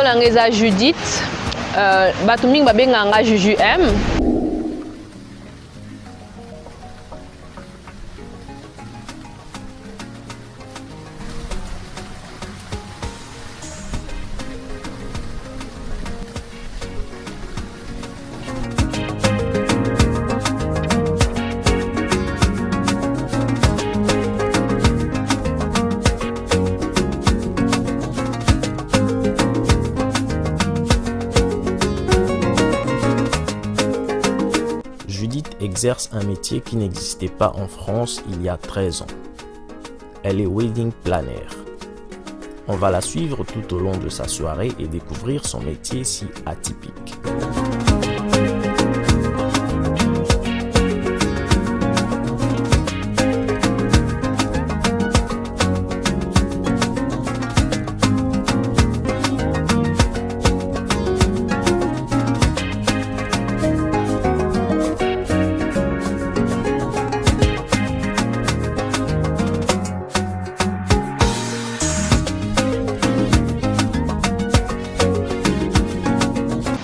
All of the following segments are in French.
nanga Judith, bato mingi babenganga Juju M. Judith exerce un métier qui n'existait pas en France il y a 13 ans. Elle est wedding planner. On va la suivre tout au long de sa soirée et découvrir son métier si atypique.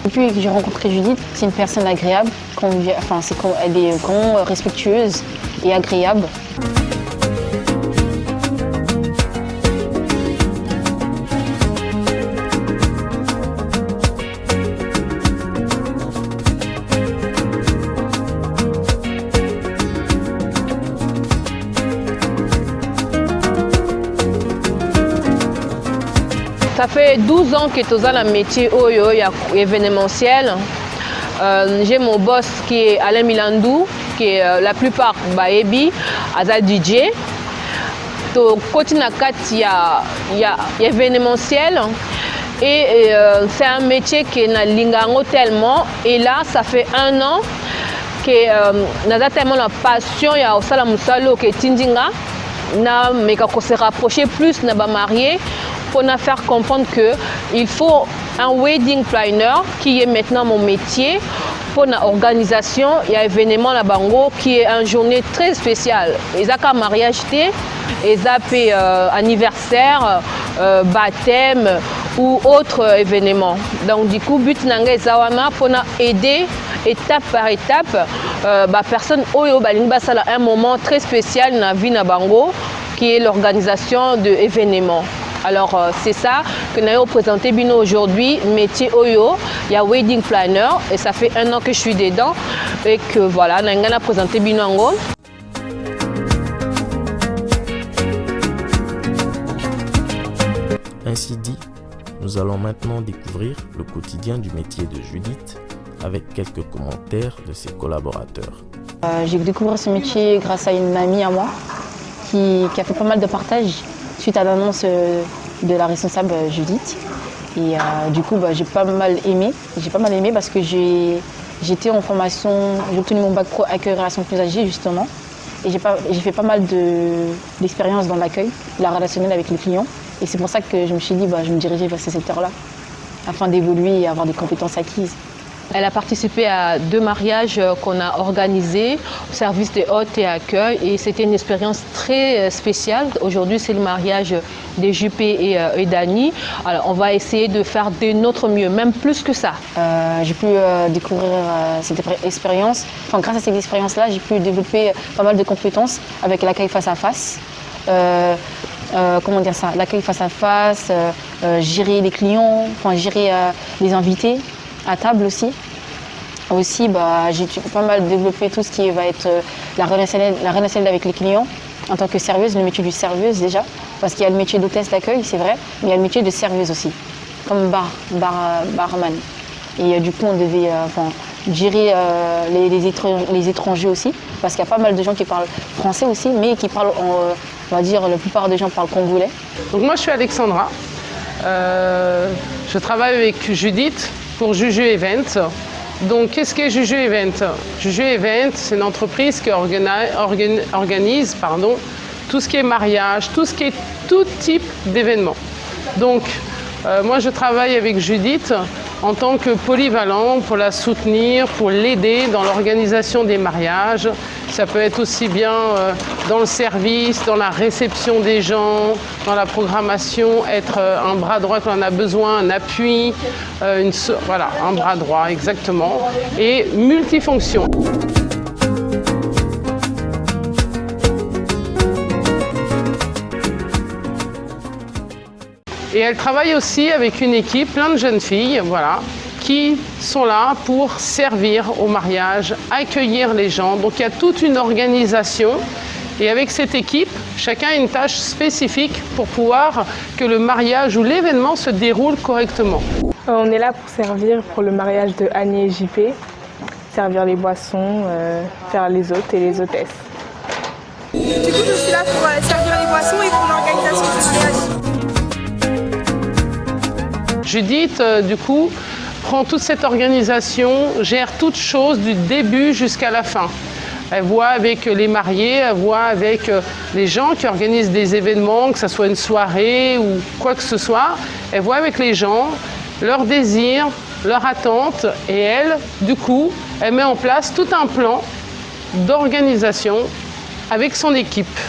Depuis que j'ai rencontré Judith, c'est une personne agréable, elle est vraiment respectueuse et agréable. Ça fait 12 ans que tu as un métier événementiel. J'ai mon boss qui est Alain Milandou, qui est la plupart Baebi, Aza DJ. Côté il y a événementiel et c'est un métier qui est lingango tellement. Et là, ça fait 1 an que nous avons tellement la passion, il y a aussi la musalo qui est tindinga, mais qu'on se rapprocher plus, nous avons marié. Pour nous faire comprendre qu'il faut un wedding planner qui est maintenant mon métier. Pour l'organisation, il y a un événement à Bango qui est une journée très spéciale. Ils ont un mariage, ils ont anniversaire, baptême ou autre événement. Donc du coup, but nanga ezawana pour aider étape par étape personne oyo balinga sala un moment très spécial dans la vie na Bango qui est l'organisation de événements. Alors c'est ça que nous avons présenté bino aujourd'hui, métier Oyo, il y a wedding planner et ça fait 1 an que je suis dedans et que voilà, nous avons présenté bino ango. Ainsi dit, nous allons maintenant découvrir le quotidien du métier de Judith avec quelques commentaires de ses collaborateurs. J'ai découvert ce métier grâce à une amie à moi qui a fait pas mal de partages suite à l'annonce de la responsable Judith. Et du coup, j'ai pas mal aimé parce que j'étais en formation, j'ai obtenu mon bac pro accueil relations plus âgées justement. Et j'ai fait pas mal d'expériences dans l'accueil, la relationnelle avec les clients. Et c'est pour ça que je me suis dit, je me dirigeais vers ce secteur-là, afin d'évoluer et avoir des compétences acquises. Elle a participé à 2 mariages qu'on a organisés au service des hôtes et accueil et c'était une expérience très spéciale. Aujourd'hui, c'est le mariage de Juppé et Dani. Alors, on va essayer de faire de notre mieux, même plus que ça. J'ai pu découvrir cette expérience. Grâce à cette expérience-là, j'ai pu développer pas mal de compétences avec l'accueil face à face. L'accueil face à face, gérer les clients, gérer les invités. À table aussi. J'ai pas mal développé tout ce qui va être la relationnelle avec les clients en tant que serveuse, le métier du serveuse déjà, parce qu'il y a le métier d'hôtesse d'accueil, c'est vrai, mais il y a le métier de serveuse aussi, comme barman. Et du coup, on devait gérer les étrangers aussi, parce qu'il y a pas mal de gens qui parlent français aussi, mais qui parlent, on va dire, la plupart des gens parlent congolais. Donc moi, je suis Alexandra. Je travaille avec Judith pour Juju Event. Donc, qu'est-ce que Juju Event? Juju Event, c'est une entreprise qui organise tout ce qui est mariage, tout type d'événement. Donc, moi, je travaille avec Judith en tant que polyvalent pour la soutenir, pour l'aider dans l'organisation des mariages, Ça peut être aussi bien dans le service, dans la réception des gens, dans la programmation, être un bras droit quand on a besoin, un appui, voilà, un bras droit exactement, et multifonction. Et elle travaille aussi avec une équipe, plein de jeunes filles, voilà, qui sont là pour servir au mariage, accueillir les gens. Donc il y a toute une organisation. Et avec cette équipe, chacun a une tâche spécifique pour pouvoir que le mariage ou l'événement se déroule correctement. On est là pour servir pour le mariage de Annie et JP, servir les boissons, faire les hôtes et les hôtesses. Du coup, je suis là pour servir les boissons et pour l'organisation du mariage. Judith, du coup, prend toute cette organisation, gère toutes choses du début jusqu'à la fin. Elle voit avec les mariés, elle voit avec les gens qui organisent des événements, que ce soit une soirée ou quoi que ce soit. Elle voit avec les gens leurs désirs, leurs attentes et elle, du coup, elle met en place tout un plan d'organisation avec son équipe.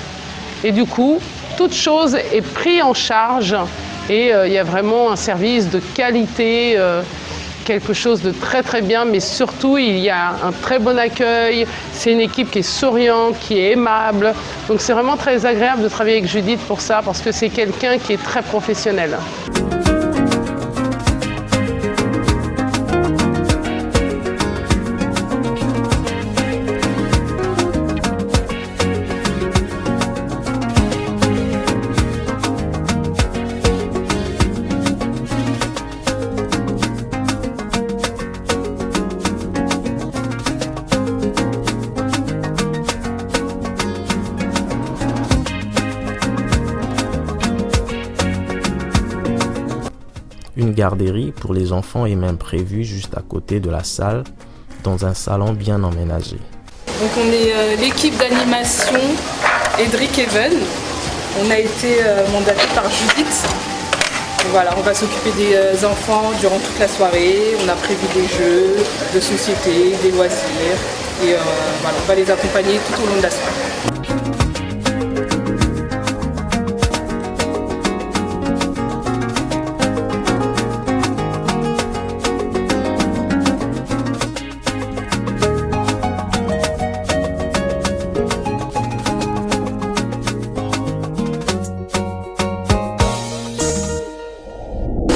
Et du coup, toute chose est prise en charge. Et il y a vraiment un service de qualité, quelque chose de très très bien, mais surtout il y a un très bon accueil, c'est une équipe qui est souriante, qui est aimable. Donc c'est vraiment très agréable de travailler avec Judith pour ça, parce que c'est quelqu'un qui est très professionnel. Une garderie pour les enfants est même prévue juste à côté de la salle, dans un salon bien emménagé. Donc on est l'équipe d'animation Edric Even. On a été mandaté par Judith. Donc voilà, on va s'occuper des enfants durant toute la soirée. On a prévu des jeux de société, des loisirs. Et voilà, on va les accompagner tout au long de la soirée.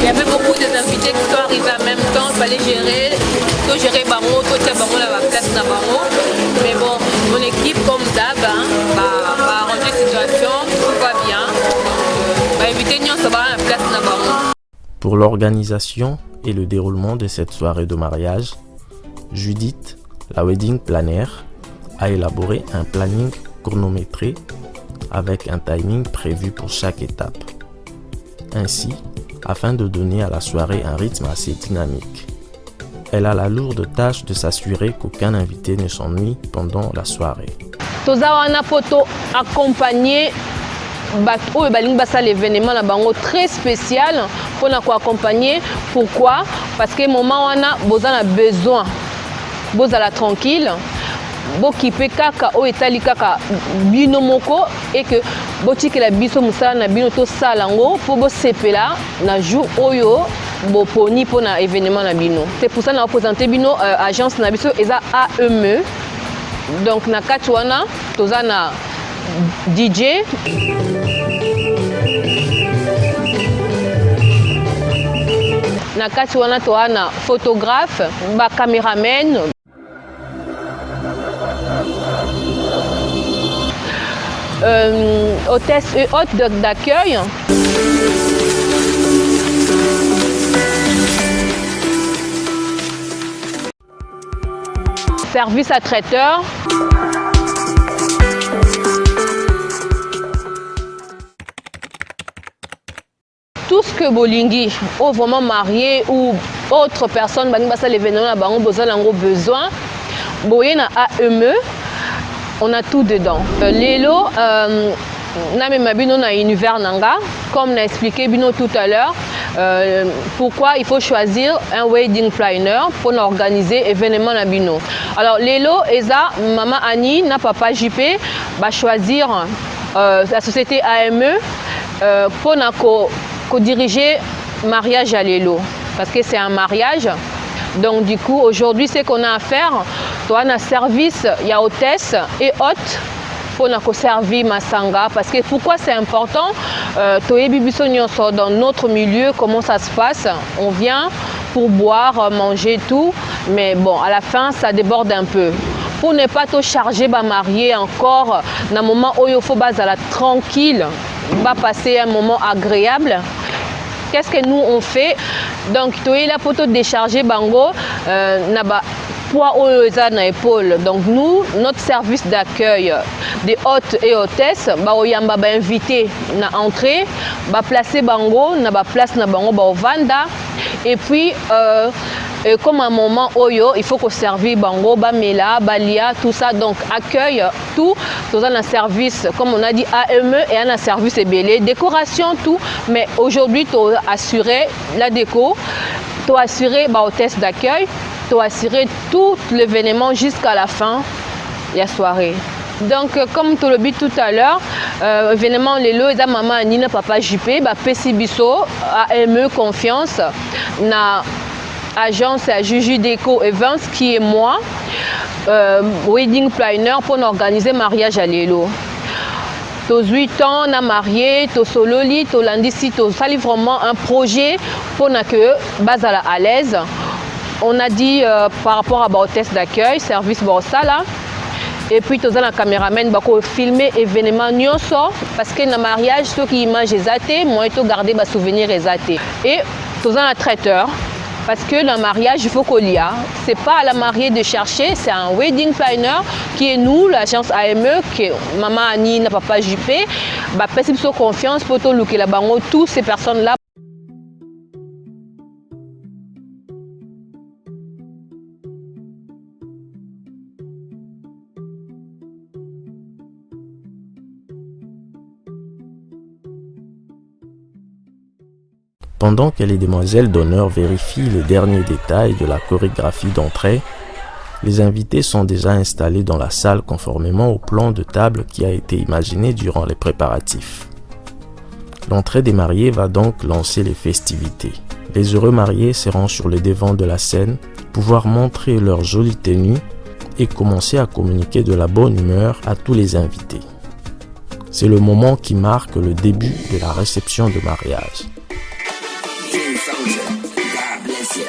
Il y avait beaucoup d'invités qui sont arrivés en même temps, il fallait gérer, tout gérer Bango, tout gérer Bango la place dans Bango. Mais bon, mon équipe comme d'hab, va arranger la situation, tout va bien. Va éviter nous ça va la place dans Bango. Pour l'organisation et le déroulement de cette soirée de mariage, Judith, la wedding planner, a élaboré un planning chronométré avec un timing prévu pour chaque étape. Ainsi, afin de donner à la soirée un rythme assez dynamique. Elle a la lourde tâche de s'assurer qu'aucun invité ne s'ennuie pendant la soirée. Toza wana photo accompagné l'événement na bango très spécial pour accompagner. Pourquoi? Parce que moment wana boza na besoin bozala tranquille bokipe kaka o etali kaka bino moko et que botikela biso musala na bino to salango pour bosepela na jour oyo boponi pour na événement na bino. C'est pour ça na présenter bino agence na biso eza AEME. Donc na kati wana toza na DJ na kati wana toza na photographe, ba caméraman, hôtesse et hôte d'accueil. Service à traiteur. Tout ce que Bolingi, ou vraiment marié ou autre personne, l'événement a besoin, Boyena AEME, on a tout dedans. Lelo, na univers nanga, comme on a expliqué bino tout à l'heure, pourquoi il faut choisir un wedding planner pour organiser événement na bino. Alors lelo eza maman Annie na papa JP va choisir la société AME pour diriger mariage à lelo parce que c'est un mariage. Donc du coup aujourd'hui c'est qu'on a à faire, toi on a service, il y a hôtesse et hôte pour nous servir masanga parce que pourquoi c'est important, dans notre milieu comment ça se passe, on vient pour boire, manger tout, mais bon à la fin ça déborde un peu. Pour ne pas te charger, marier encore, dans un moment où il faut la tranquille, passer un moment agréable. Qu'est-ce que nous on fait? Donc tu es là pour te décharger bango, poids aux épaules. Donc nous, notre service d'accueil des hôtes et hôtesses, oyamba invité na entrée, placer bango, na place na bango vanda, et puis comme un moment oyo, il faut qu'on serve bango, mela, balia, tout ça. Donc accueil, tout dans un service, comme on a dit AME et un service ébélé, décoration, tout. Mais aujourd'hui, tu as assuré la déco, tu as assuré hôtesse d'accueil, tu as assuré tout l'événement jusqu'à la fin de la soirée. Donc comme tu l'as dit tout à l'heure, événement lelo eza maman Nina papa JP, pesi biso AME confiance na agence à Juju Déco Events qui est moi, wedding planner pour organiser mariage à lelo. Tous 8 ans, on a marié, tous sololi, tous landisi, tous sali vraiment un projet pour que base à l'aise. On a dit par rapport à hôtesse d'accueil, service borsala. Et puis tous les caméraman bako filmer événement nyonso parce que dans mariage ceux qui image zaté, moi to garder ba souvenir zaté. Et tous les traiteur parce que le mariage il faut qu'on y a. C'est pas à la mariée de chercher, c'est un wedding planner qui est nous l'agence AME que maman Annie n'a papa JP, personne confiance pour tout looker la bango tous ces personnes là. Pendant que les demoiselles d'honneur vérifient les derniers détails de la chorégraphie d'entrée, les invités sont déjà installés dans la salle conformément au plan de table qui a été imaginé durant les préparatifs. L'entrée des mariés va donc lancer les festivités. Les heureux mariés seront sur le devant de la scène, pouvoir montrer leur jolie tenue et commencer à communiquer de la bonne humeur à tous les invités. C'est le moment qui marque le début de la réception de mariage. God bless you.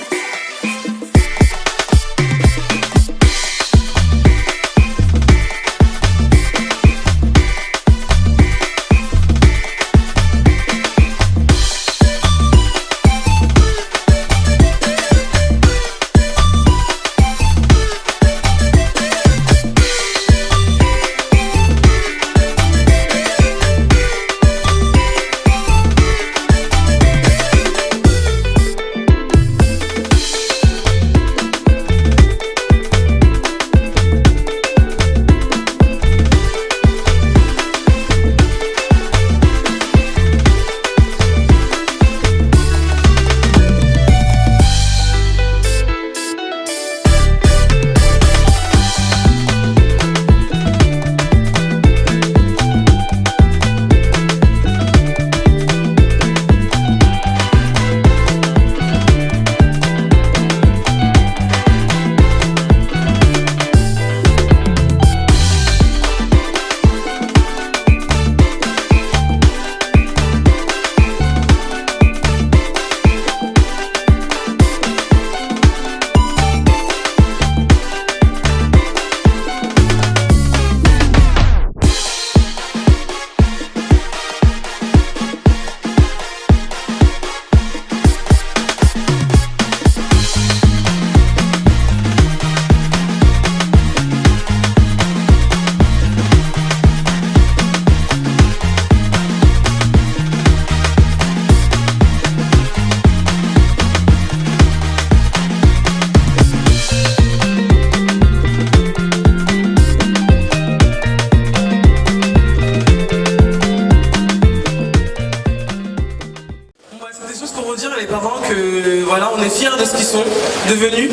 voilà, on est fiers de ce qu'ils sont devenus,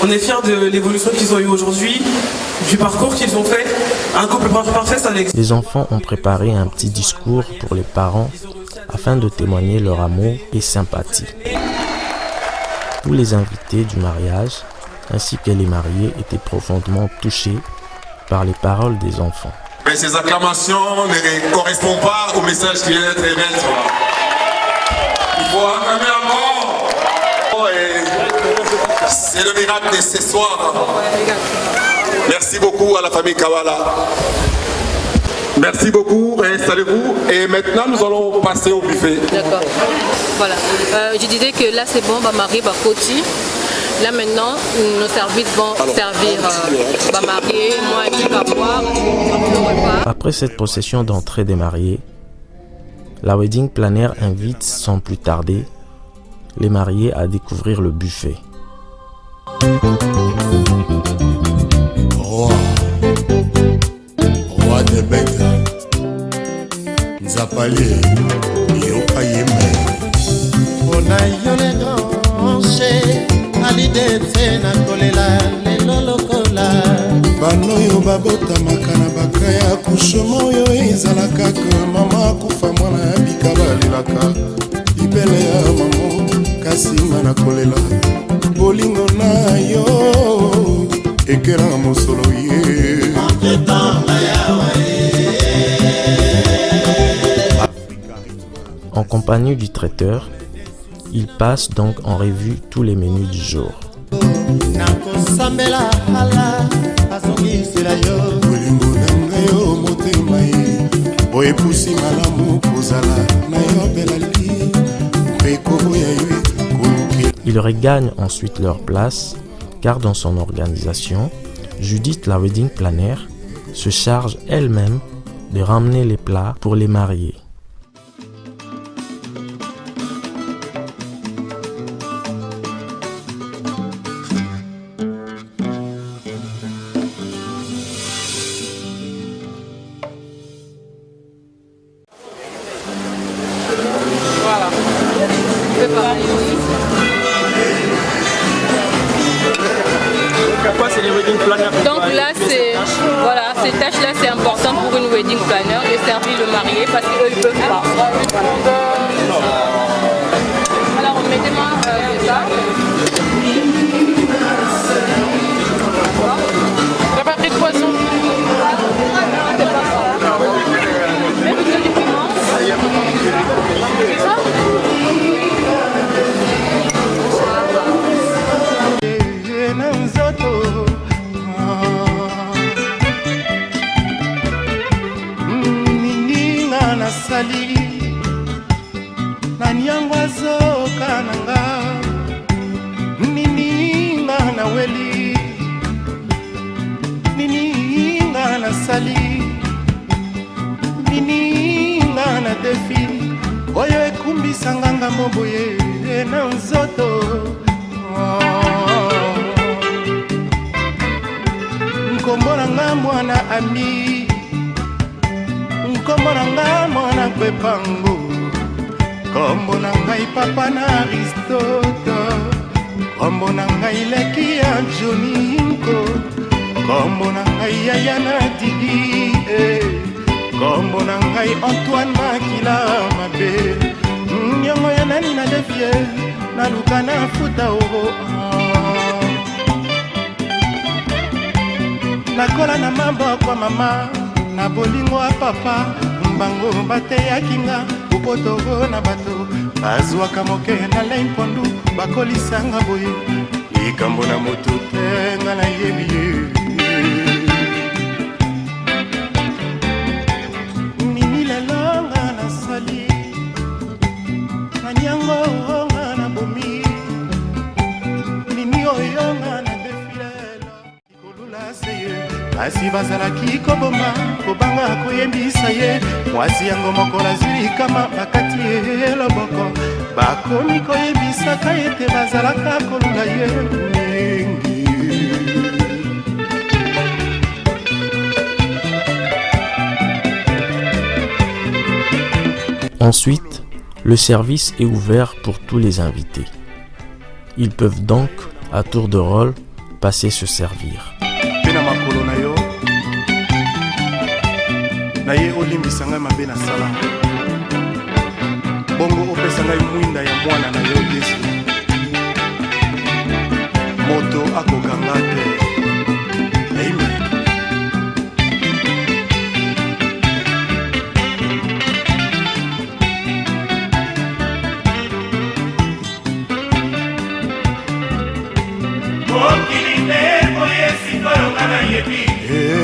on est fiers de l'évolution qu'ils ont eue aujourd'hui, du parcours qu'ils ont fait. Un couple parfait, ça n'existe. Les enfants ont préparé un petit discours pour les parents afin de témoigner leur amour et sympathie. Tous les invités du mariage ainsi que les mariés étaient profondément touchés par les paroles des enfants. Mais ces acclamations ne correspondent pas au message qui vient d'être émettre. Il faut acclamer encore. C'est le miracle de ce soir. Merci beaucoup à la famille Kawala. Merci beaucoup, installez-vous. Et maintenant, nous allons passer au buffet. D'accord. Voilà. Je disais que là, c'est bon, Marie, Koti. Là, maintenant, nos services vont servir Marie, moi et puis boire le repas. Après cette procession d'entrée des mariés, la wedding planner invite sans plus tarder les mariés à découvrir le buffet. Roi de Bègue, Nzapalier, Yokayeme. On a eu les grands chefs, à l'idée de Nakolela, les lolokola. Banoyo babota makana bakaya, kushemo yo ezalaka que mama kufa mwana bikaba lilaka. Ibele ya mamo, kasima nakolela. Bolingo na yo, ekera mosolo ye. En compagnie du traiteur, il passe donc en revue tous les menus du jour. Ils regagnent ensuite leur place, car dans son organisation, Judith, la wedding planner, se charge elle-même de ramener les plats pour les mariés. Donc là, ces tâches-là, c'est important pour une wedding planner de servir le marié parce qu'eux, ils peuvent pas. Alors, mettez-moi ça. T'as pas pris de poisson? Nasali nanyango azoka nanga nininga na weli nininga nasali nininga na defi oyo ekumbisa nganga moboye na nzoto nkombo nanga mwana ami kombo na ngai mwana kwepango kombo na ngai papa na Aristote kombo na ngai leki ya Joninko kombo na ngai yaya na Didi kombo na ngai Antoine Makila mabe nyongo ya nani na defie naluka na futa oro nakola na maboko mama na bolingo ya papa mbango bateyaki nga popotoro na bato bazwaka moke na lei mpondu bakolisanga boye likambo na motu te nga nayebi ye nini lelo nga nasali na nyango nga na bomi nini oyo nga na defilelo ikolula seye asi bazalaki koboma kobanga koyebisa ye mwasi yango moko nazwi kama bakati ye loboko bakomi koyebisaka ete bazalaka kolula ye mingi. Ensuite, le service est ouvert pour tous les invités. Ils peuvent donc, à tour de rôle, passer se servir. Bongo opesa ngai mwinda ya mwana na yo Yesu. Moto akokanga te. Amen. Mokili nde boye sikoyo nga nayebi.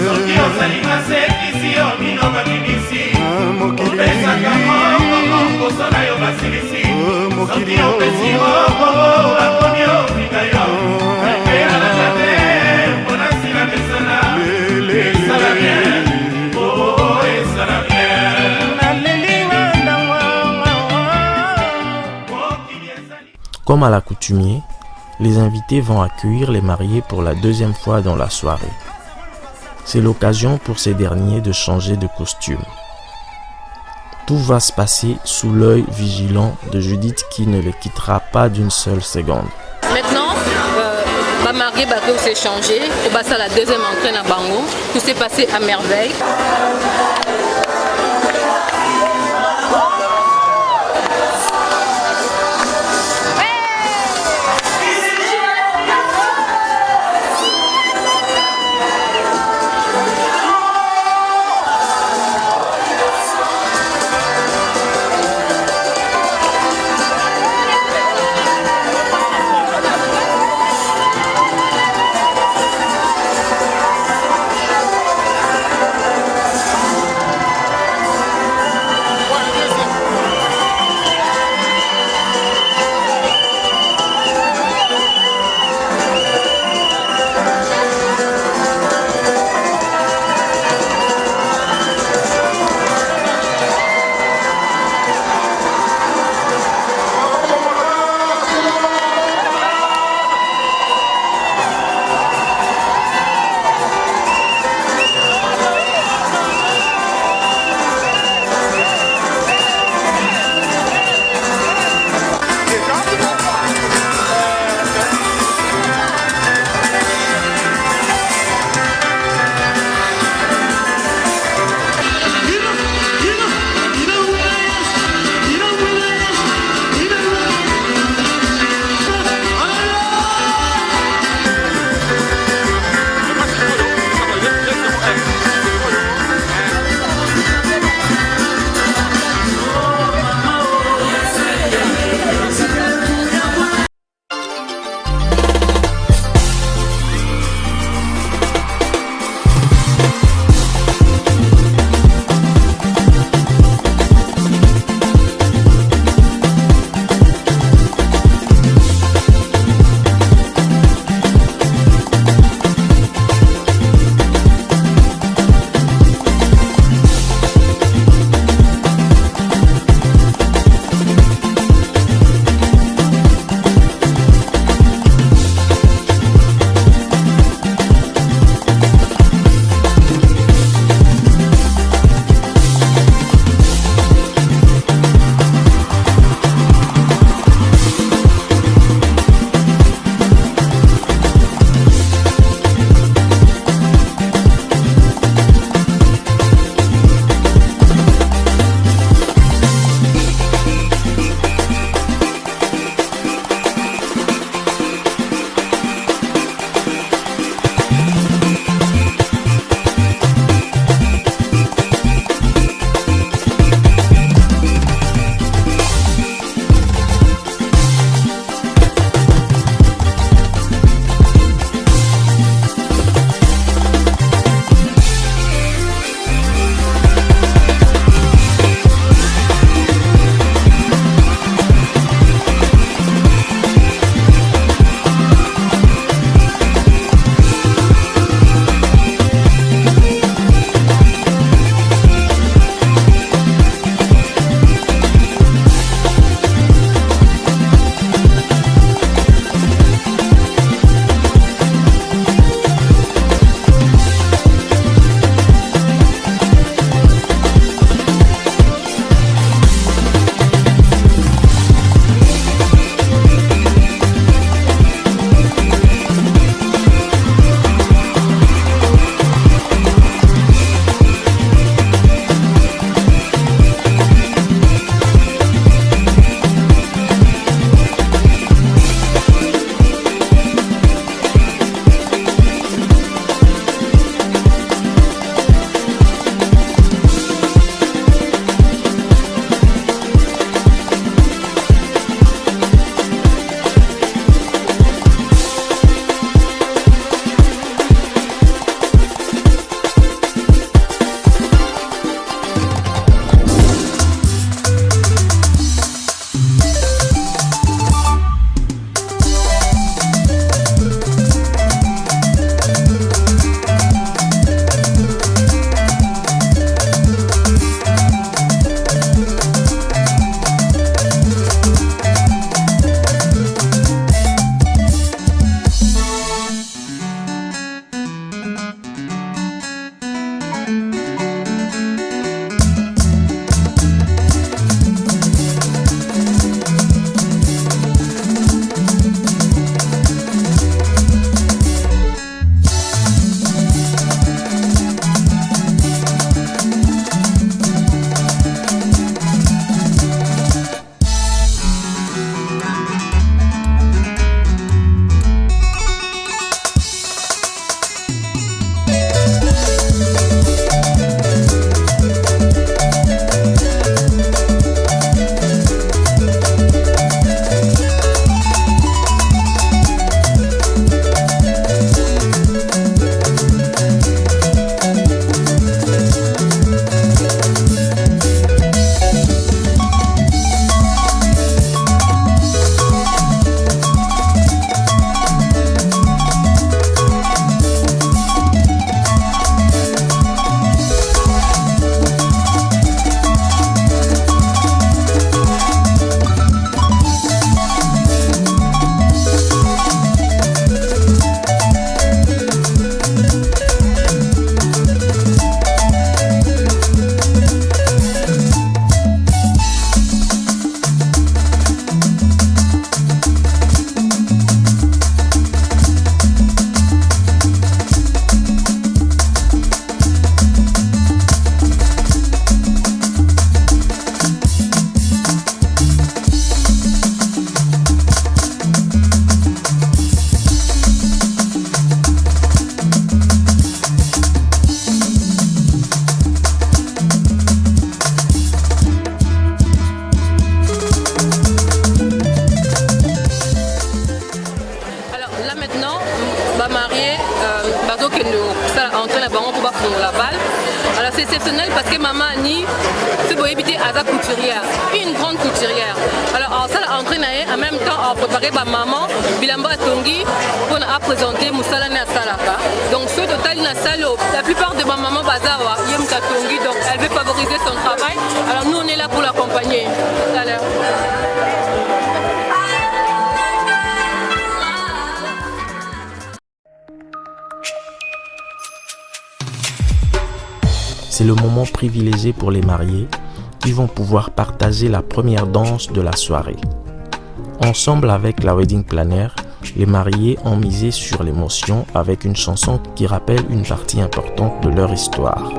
Soki ozali masekisi yo mino babimisi. Opesaka moko na yo basilisi. Soki opesi moko bakomi ofinga yo. Alpeyalaka te mpona nsila mesana. Esala bien, oh esala bien. Nalelinga ndangwa. Comme à l'accoutumée, les invités vont accueillir les mariés pour la deuxième fois dans la soirée. C'est l'occasion pour ces derniers de changer de costume. Tout va se passer sous l'œil vigilant de Judith qui ne les quittera pas d'une seule seconde. Maintenant, ma mariée s'est changé. On passe à la deuxième entrée à Bango. Tout s'est passé à merveille. c'est exceptionnel parce que maman Annie, c'est pour éviter à sa couturière, une grande couturière. Alors, ça l'a entraîné en même temps à préparer ma maman, Bilamba Tongi, pour présenter Moussala na Salaka. Donc, ce total, la plupart de ma maman Bazawa, Yemka Tongi, donc elle veut favoriser son travail. Alors, nous, on est là pour l'accompagner. Tout à l'heure. C'est le moment privilégié pour les mariés qui vont pouvoir partager la première danse de la soirée. Ensemble avec la wedding planner, les mariés ont misé sur l'émotion avec une chanson qui rappelle une partie importante de leur histoire.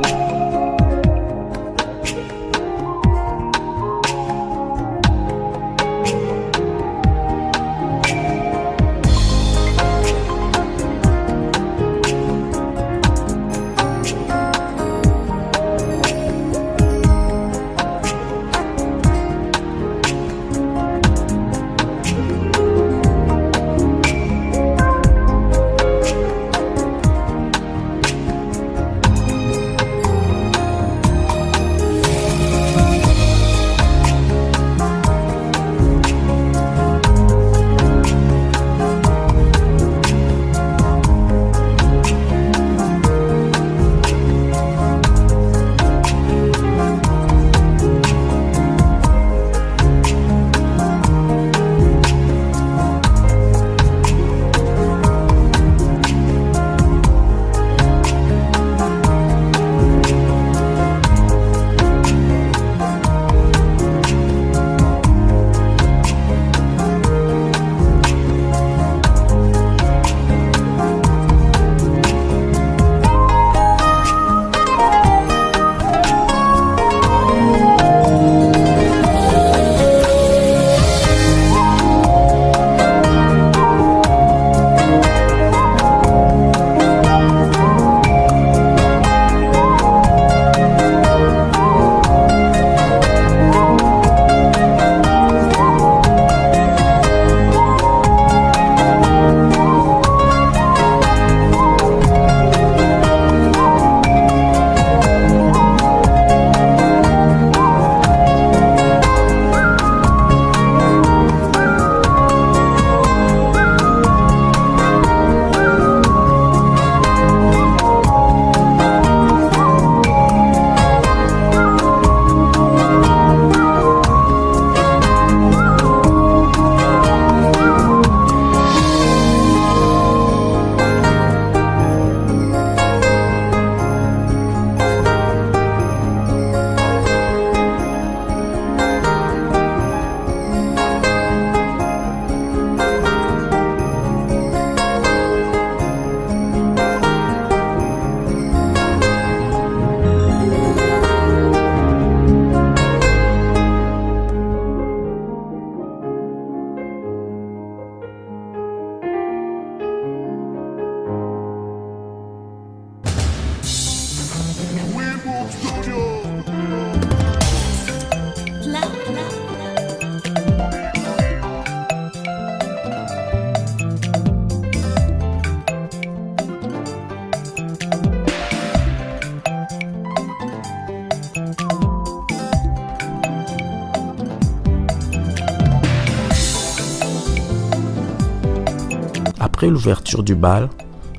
Après l'ouverture du bal,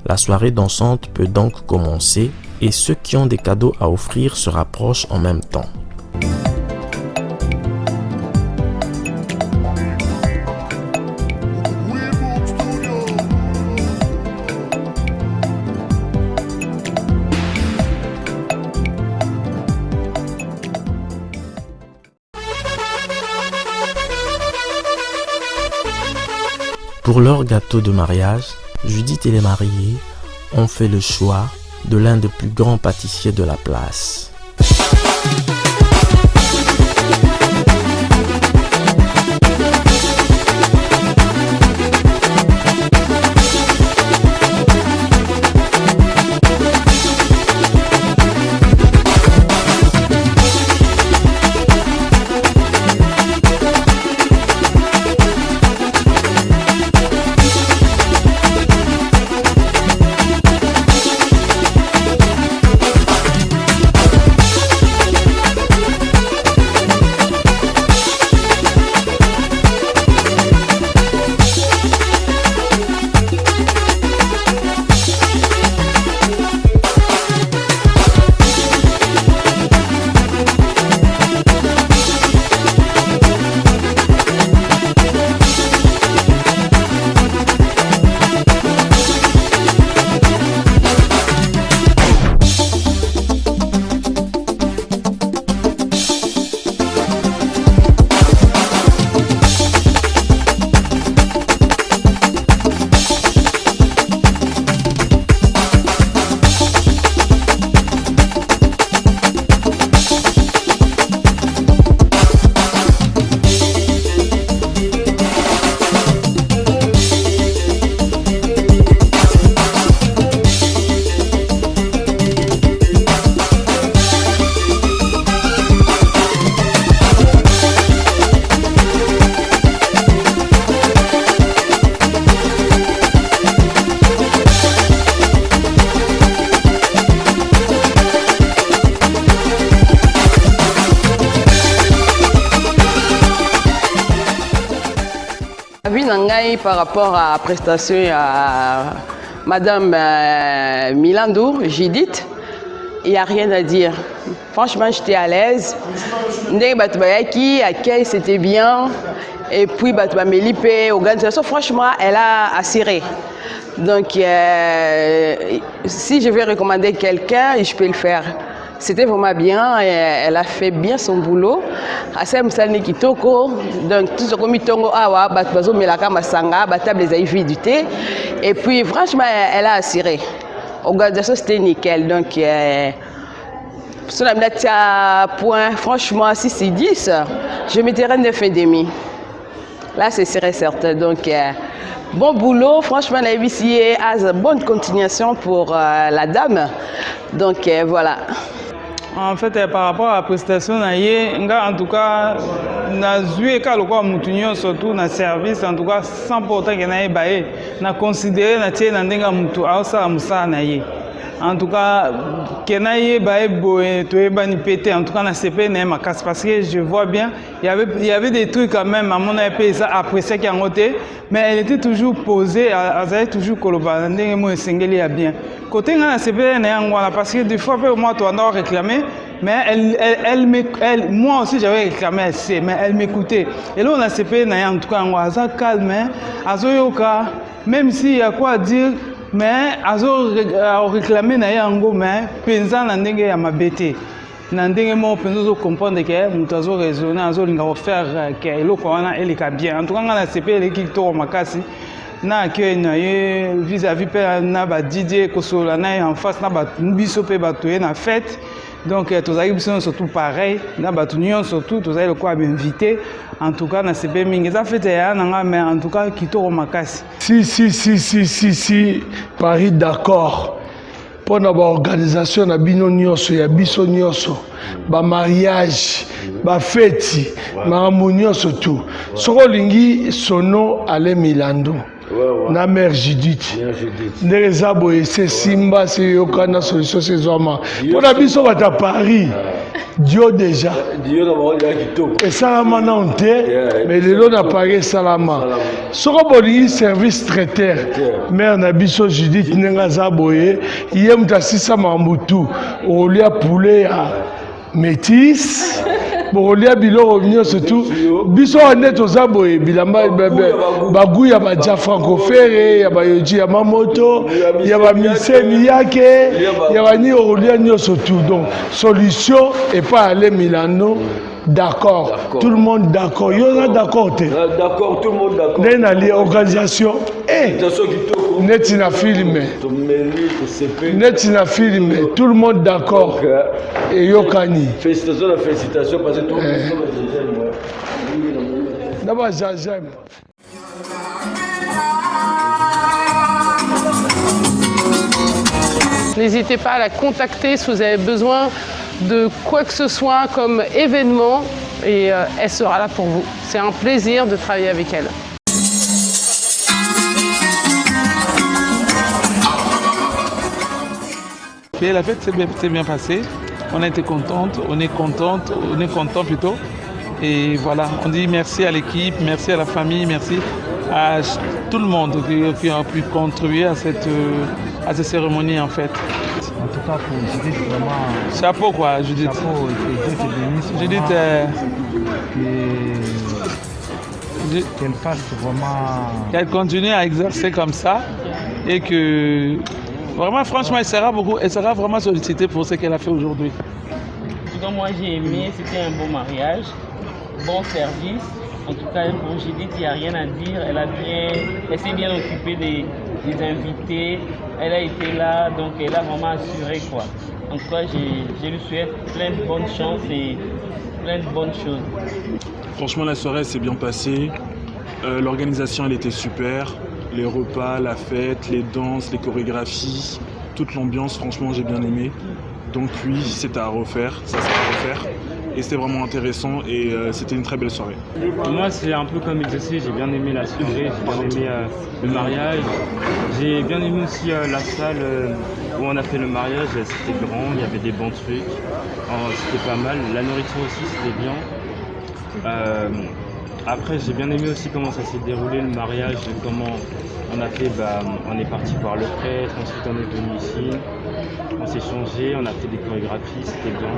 la soirée dansante peut donc commencer et ceux qui ont des cadeaux à offrir se rapprochent en même temps. Pour leur gâteau de mariage, Judith et les mariés ont fait le choix de l'un des plus grands pâtissiers de la place. Nangai par rapport à la prestation à Madame Milandou, Judith, il n'y a rien à dire. Franchement, j'étais à l'aise. Accueil, c'était bien. Et puis, organisation, franchement, elle a assuré. Donc, si je vais recommander quelqu'un, je peux le faire. C'était vraiment bien, et elle a fait bien son boulot. Donc, tout ce qu'on et puis, franchement, elle a assuré. L'organisation, c'était nickel. Donc, sur la point, franchement, si c'est 10, je mettrai 9,5. Là, c'est certain. Donc, bon boulot. Franchement, la ici a bonne continuation pour la dame. Donc, voilà. En fait, par rapport à la prestation, en tout cas, surtout dans le service, en tout cas, sans pourtant qu'il y ait considéré en tout cas, parce que je vois bien, il y avait des trucs quand même, à mon avis, ça apprécié qu'il y a côté, mais elle était toujours posée, elle avait toujours collaboré, bien. Côté parce que des fois, moi, tu dois réclamer, mais moi aussi, j'avais réclamé, mais elle m'écoutait. Et là, on a CP, en tout cas, on a calme, même s'il y a quoi à dire, mais azo réclamer na yango mais penza na ndenge ya mabete na ndenge mo penzo comprendre que mutu azo raisonner azo linga faire que eloko wana eleka bien en tout cas na CP eleki to makasi na que na ye vis-à-vis na ba Didier Kosola na en face na ba biso pe ba toye na fête donc tozali biso surtout pareil na ba tunion surtout tozali le quoi m'inviter en tout cas na CP mingi ça fait ya nanga mais en tout cas kitoko makasi si Paris d'accord pour na ba organisation na bino nyonso ya biso nyonso ba mariage ba fête makambo nyonso tout soko lingi sono ale Milando na mère Judith ndeza boye c'est simba c'est yokana solution c'est zoma pour na biso bata Paris Dio déjà et salama na onte mais le lot Paris salama soko bolingi service traiteur mère na biso Judith ndenga za boye yem tasisa mambutu olia poulet ya métis Borolia biloko nyonso surtout biso ane toza boye bilamba bagu ya baja francofere ya bayoji ya mamoto ya bamiseni yake ya bani orolia nyonso tout donc solution et pas aller Milano d'accord tout le monde d'accord yo d'accord d'accord tout le monde d'accord dans les organisations net na film tout le monde d'accord et yokani félicitations parce que tout le monde d'abord j'aime N'hésitez pas à la contacter si vous avez besoin de quoi que ce soit comme événement et elle sera là pour vous. C'est un plaisir de travailler avec elle. Et la fête s'est bien passée. On a été contente, on est content plutôt. Et voilà, on dit merci à l'équipe, merci à la famille, merci à tout le monde qui a pu contribuer à cette cérémonie en fait. En tout cas pour Judith, vraiment... Chapeau quoi, Judith. Chapeau, et Dieu te bénisse. Qu'elle fasse vraiment... Qu'elle continue à exercer comme ça et que... Vraiment, franchement, elle sera vraiment sollicitée pour ce qu'elle a fait aujourd'hui. En tout cas, moi j'ai aimé, c'était un bon mariage, bon service. En tout cas, pour Judith, il n'y a rien à dire. Elle s'est bien occupée des invités. Elle a été là, donc elle a vraiment assuré quoi. En tout cas, je lui souhaite plein de bonnes chances et plein de bonnes choses. Franchement, la soirée s'est bien passée. L'organisation, elle était super. Les repas, la fête, les danses, les chorégraphies, toute l'ambiance, franchement, j'ai bien aimé. Donc oui, c'était à refaire, ça c'est à refaire. Et c'était vraiment intéressant et c'était une très belle soirée. Moi, c'est un peu comme exercice, j'ai bien aimé la soirée, j'ai bien aimé le mariage. J'ai bien aimé aussi la salle où on a fait le mariage, c'était grand, il y avait des bons trucs, c'était pas mal. La nourriture aussi, c'était bien. Après, j'ai bien aimé aussi comment ça s'est déroulé le mariage, comment on a fait, on est parti voir le prêtre, ensuite on est venu ici, on s'est changé, on a fait des chorégraphies, c'était bien.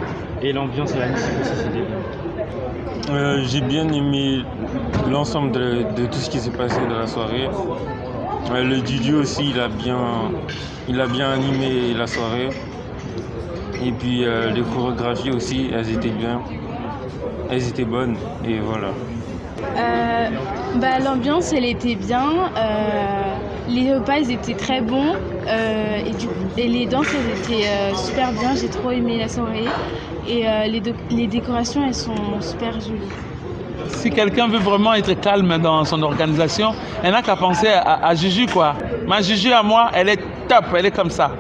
Et l'ambiance et la musique aussi, c'était bien. J'ai bien aimé l'ensemble de tout ce qui s'est passé dans la soirée. Le DJ aussi, il a bien animé la soirée. Et puis les chorégraphies aussi, elles étaient bien, elles étaient bonnes, et voilà. L'ambiance, elle était bien. Les repas, ils étaient très bons. Et les danses, elles étaient super bien. J'ai trop aimé la soirée. Et les décorations, elles sont super jolies. Si quelqu'un veut vraiment être calme dans son organisation, elle n'a qu'à penser à Juju, quoi. Ma Juju à moi, elle est top, elle est comme ça.